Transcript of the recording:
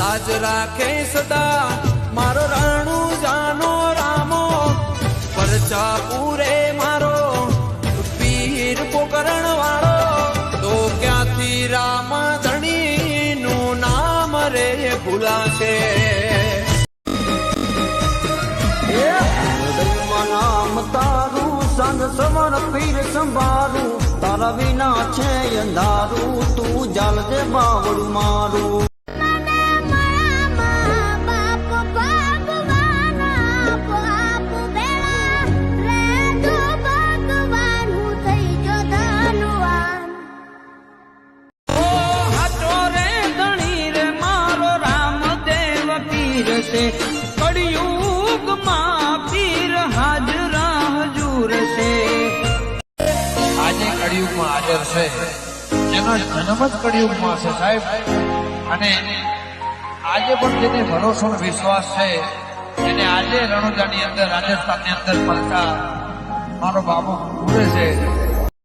લાજ રાખે સદા મારો રાણુ જાનો રામો પરચા પૂરે મારો પીર પોકરણ વાળો તો ક્યાંથી રામ ધણી નું નામ રે ભૂલાશે નામ તારું સંગ સમર પીર સંભારું તારા વિના છે અંધારું તું જાલ દે બાવડું મારું કળિયુગમાં પીર હાજરા હજુર છે આજે કળિયુગમાં હાજર છે એનો જન્મ જ કળિયુગમાં છે સાહેબ અને આજે પણ જેને ભરોસો વિશ્વાસ છે એને આજે રણુજાની અંદર રાજસ્થાનની અંદર મળતા મારો બાબુ પૂરે છે